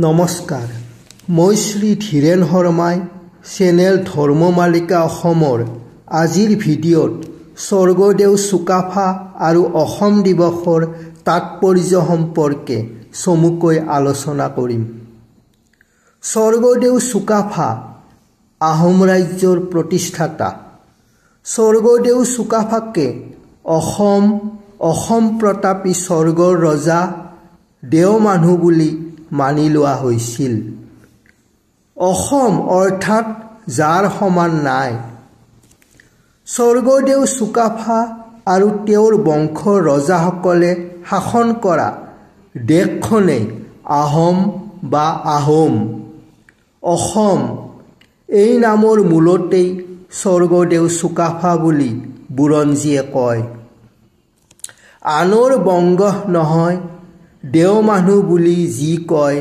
নমস্কাৰ, মই শ্ৰী ধীৰেন শৰ্মাই চেনেল ধৰ্মমালিকা অসমৰ আজিৰ ভিডিঅ'ত স্বৰ্গদেউ চুকাফা আৰু অসম দিৱসৰ তাৎপৰ্য সম্পৰ্কে চমুকৈ আলোচনা কৰিম। স্বৰ্গদেউ চুকাফা আহোম ৰাজ্যৰ প্ৰতিষ্ঠাতা। স্বৰ্গদেউ চুকাফাকে অসম প্ৰতাপী স্বৰ্গৰ ৰজা দেও মানুহ বুলি মানি লোৱা হৈছিল। অসম অৰ্থাৎ যাৰ সমান নাই। স্বৰ্গদেউ চুকাফা আৰু তেওঁৰ বংশৰ ৰজাসকলে শাসন কৰা দেশখনেই আহোম। অসম এই নামৰ মূলতেই স্বৰ্গদেউ চুকাফা বুলি বুৰঞ্জীয়ে কয়। আনৰ বংগ নহয় দেও মানুহ বুলি যি কয়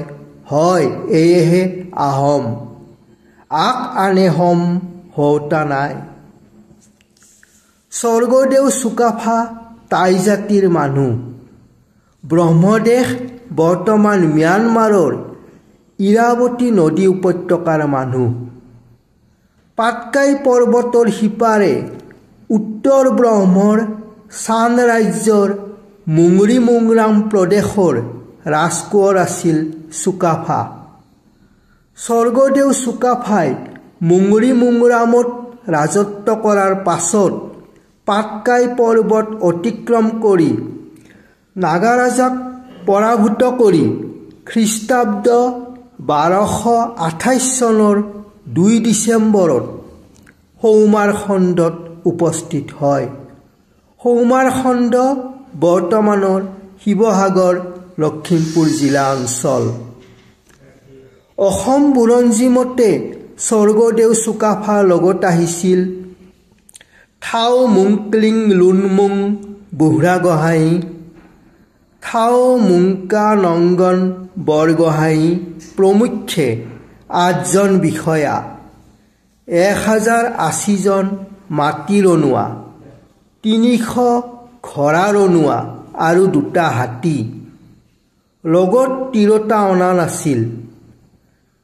হয়, এয়েহে আহোম। আনে হম হওঁতা নাই। স্বৰ্গদেউ চুকাফা টাই জাতিৰ মানুহ। ব্ৰহ্মদেশ বৰ্তমান ম্যানমাৰৰ ইৰাৱতী নদী উপত্যকাৰ মানুহ। পাটকাই পৰ্বতৰ সিপাৰে উত্তৰ ব্ৰহ্মৰ চান ৰাজ্যৰ মুংৰি মুংৰাম প্ৰদেশৰ ৰাজকোঁৱৰ আছিল চুকাফা। স্বৰ্গদেউ চুকাফাই মুংৰি মুংৰামত ৰাজত্ব কৰাৰ পাছত পাটকাই পৰ্বত অতিক্ৰম কৰি নাগাৰাজাক পৰাভূত কৰি খ্ৰীষ্টাব্দ 1228 চনৰ 2 ডিচেম্বৰত সৌমাৰখণ্ডত উপস্থিত হয়। সৌমাৰখণ্ড বৰ্তমানৰ শিৱসাগৰ লখিমপুৰ জিলা অঞ্চল। অসম বুৰঞ্জী মতে স্বৰ্গদেউ চুকাফাৰ লগত আহিছিল থাও মুংক্লিং লুনমুং বুঢ়াগোহাঁই, থাও মুংকা নংগন বৰগোহাঁই প্ৰমুখ্যে 8জন বিষয়া, 1080 জন মাটি ৰনোৱা, 300 ঘোঁৰা ৰনোৱা আৰু 2টা হাতী। লগত তিৰোতা অনা নাছিল।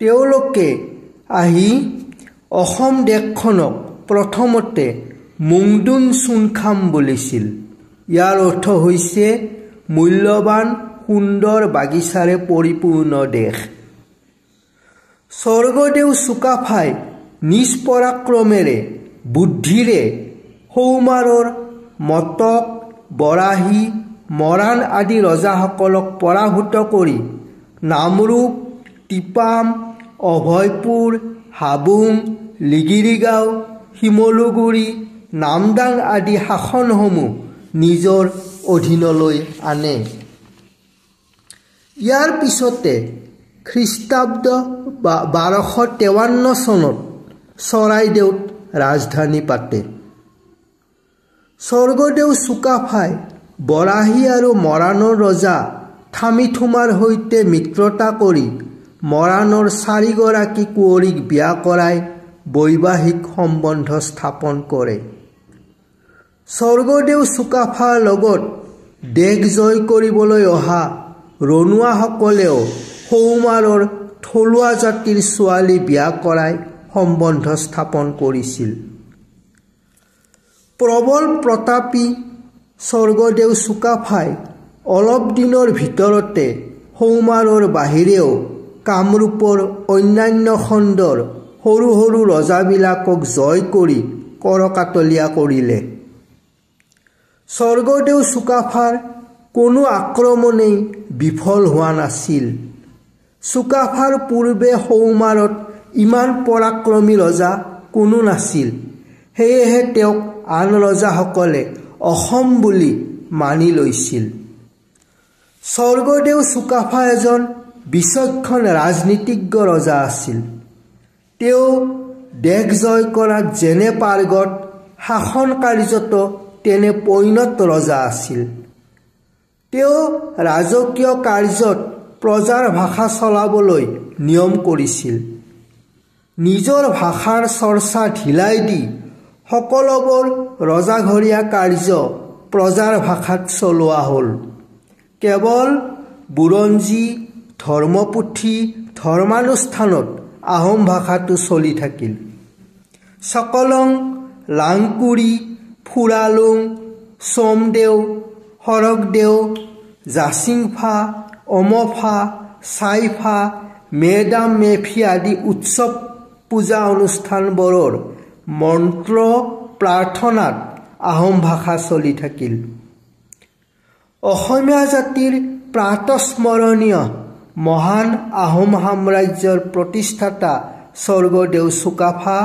তেওঁলোকে আহি অসম দেশখনক প্ৰথমতে মুংডুন চুনখাম বুলিছিল। ইয়াৰ অৰ্থ হৈছে মূল্যৱান সুন্দৰ বাগিচাৰে পৰিপূৰ্ণ দেশ। স্বৰ্গদেউ চুকাফাই নিজ পৰাক্ৰমেৰে বুদ্ধিৰে সৌমাৰৰ মটক, বৰাহী, মৰাণ আদি ৰজাসকলক পৰাভূত কৰি নামৰূপ, টিপাম, অভয়পুৰ, হাবুং, লিগিৰিগাঁও, শিমলুগুৰি, নামদাং আদি শাসনসমূহ নিজৰ অধীনলৈ আনে। ইয়াৰ পিছতে খ্ৰীষ্টাব্দ 1253 চনত চৰাইদেউত ৰাজধানী পাতে। স্বৰ্গদেউ চুকাফাই বৰাহী আৰু মৰাণৰ ৰজা থামিথুমাৰ সৈতে মিত্ৰতা কৰি মৰাণৰ 4 গৰাকী কুঁৱৰীক বিয়া কৰাই বৈবাহিক সম্বন্ধ স্থাপন কৰে। স্বৰ্গদেউ চুকাফাৰ লগত দেশ জয় কৰিবলৈ অহা ৰনুৱাসকলেও সৌমাৰৰ থলুৱা জাতিৰ ছোৱালী বিয়া কৰাই সম্বন্ধ স্থাপন কৰিছিল। প্ৰবল প্ৰতাপী স্বৰ্গদেউ চুকাফাই অলপ দিনৰ ভিতৰতে সৌমাৰৰ বাহিৰেও কামৰূপৰ অন্যান্য খণ্ডৰ সৰু সৰু ৰজাবিলাকক জয় কৰি কৰকাতলীয়া কৰিলে। স্বৰ্গদেউ চুকাফাৰ কোনো আক্ৰমণেই বিফল হোৱা নাছিল। চুকাফাৰ পূৰ্বে সৌমাৰত ইমান পৰাক্ৰমী ৰজা কোনো নাছিল। সেয়েহে তেওঁক আন ৰজাসকলে অসম বুলি মানি লৈছিল। স্বৰ্গদেউ চুকাফা এজন বিচক্ষণ ৰাজনীতিজ্ঞ ৰজা আছিল। তেওঁ দেশ জয় কৰাত যেনে পাৰ্গত, শাসন কাৰ্যত তেনে পৈণত ৰজা আছিল। তেওঁ ৰাজকীয় কাৰ্যত প্ৰজাৰ ভাষা চলাবলৈ নিয়ম কৰিছিল। নিজৰ ভাষাৰ চৰ্চা ঢিলাই দি সকলোবোৰ ৰজাঘৰীয়া কাৰ্য প্ৰজাৰ ভাষাত চলোৱা হ'ল। কেৱল বুৰঞ্জী, ধৰ্মপুথি, ধৰ্মানুষ্ঠানত আহোম ভাষাটো চলি থাকিল। চকলং, লাংকুৰি, ফুৰালুং, সোমদেও, সৰগদেও, জাচিংফা, অমফা, চাইফা, মেডাম মেফি আদি উৎসৱ পূজা অনুষ্ঠানবোৰৰ মন্ত্ৰ প্ৰাৰ্থনাত আহোম ভাষা চলি থাকিল। অসমীয়া জাতিৰ প্ৰাতঃস্মৰণীয় মহান আহোম সাম্ৰাজ্যৰ প্ৰতিষ্ঠাতা স্বৰ্গদেউ চুকাফা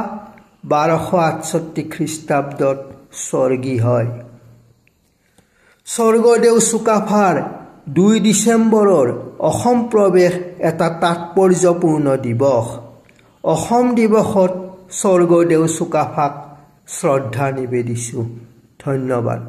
1268 খ্ৰীষ্টাব্দত স্বৰ্গী হয়। স্বৰ্গদেউ চুকাফাৰ 2 ডিচেম্বৰৰ অসম প্ৰৱেশ এটা তাৎপৰ্যপূৰ্ণ দিৱস। অসম দিৱসত স্বৰ্গদেউ চুকাফাক শ্ৰদ্ধা নিবেদিছোঁ। ধন্যবাদ।